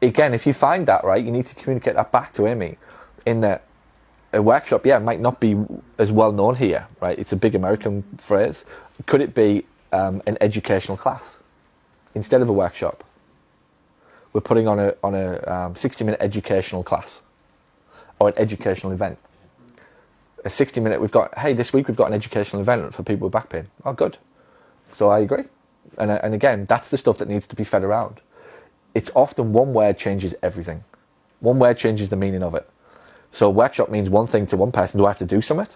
again, if you find that, right, you need to communicate that back to Amy in that a workshop, yeah, might not be as well known here, right? It's a big American phrase. Could it be an educational class instead of a workshop? We're putting on a 60-minute educational class or an educational event. A 60-minute, this week we've got an educational event for people with back pain. Oh, good. So I agree. And again, that's the stuff that needs to be fed around. It's often one word changes everything. One word changes the meaning of it. So workshop means one thing to one person. Do I have to do something?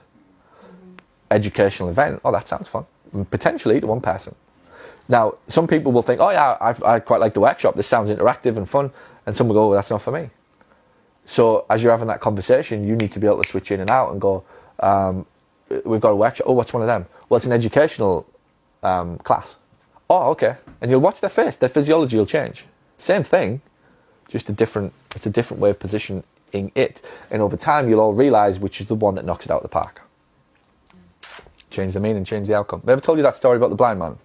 Educational event. Oh, that sounds fun. Potentially to one person. Now, some people will think, oh yeah, I quite like the workshop. This sounds interactive and fun. And some will go, well, that's not for me. So as you're having that conversation, you need to be able to switch in and out and go, we've got a workshop. Oh, what's one of them? Well, it's an educational class. Oh, okay. And you'll watch their face. Their physiology will change. Same thing, just it's a different way of positioning it. And over time, you'll all realize which is the one that knocks it out of the park. Change the meaning, change the outcome. Have I ever told you that story about the blind man?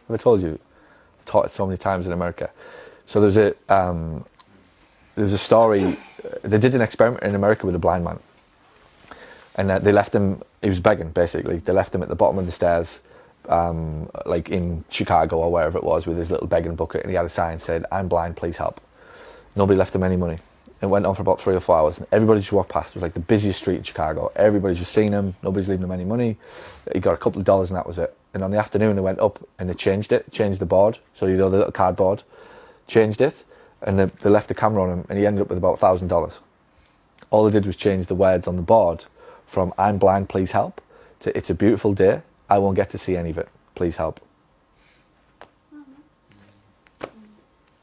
Have I told you? I've taught it so many times in America. So there's a story. They did an experiment in America with a blind man. And they left him, he was begging, basically. They left him at the bottom of the stairs, like in Chicago or wherever it was, with his little begging bucket. And he had a sign that said, "I'm blind, please help." Nobody left him any money. It went on for about 3 or 4 hours, and everybody just walked past. It was like the busiest street in Chicago. Everybody's just seen him. Nobody's leaving him any money. He got a couple of dollars, and that was it. And on the afternoon, they went up and they changed the board. So, the little cardboard, changed it, and they left the camera on him, and he ended up with about $1,000. All they did was change the words on the board from "I'm blind, please help" to "It's a beautiful day. I won't get to see any of it. Please help."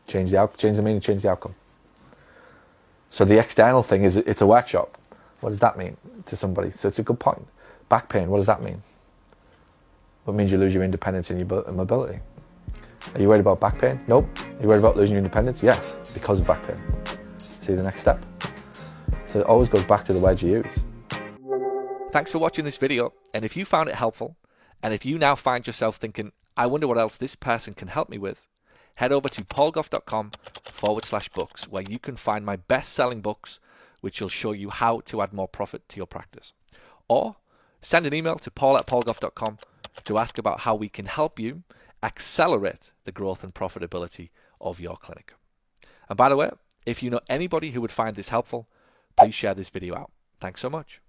Change the meaning, change the outcome. So the external thing is it's a workshop. What does that mean to somebody? So it's a good point. Back pain, what does that mean? Well, it means you lose your independence and your mobility. Are you worried about back pain? Nope. Are you worried about losing your independence? Yes, because of back pain. See the next step? So it always goes back to the words you use. Thanks for watching this video, and if you found it helpful, and if you now find yourself thinking, I wonder what else this person can help me with, head over to paulgough.com/books, where you can find my best-selling books, which will show you how to add more profit to your practice. Or send an email to paul@paulgough.com to ask about how we can help you accelerate the growth and profitability of your clinic. And by the way, if you know anybody who would find this helpful, please share this video out. Thanks so much.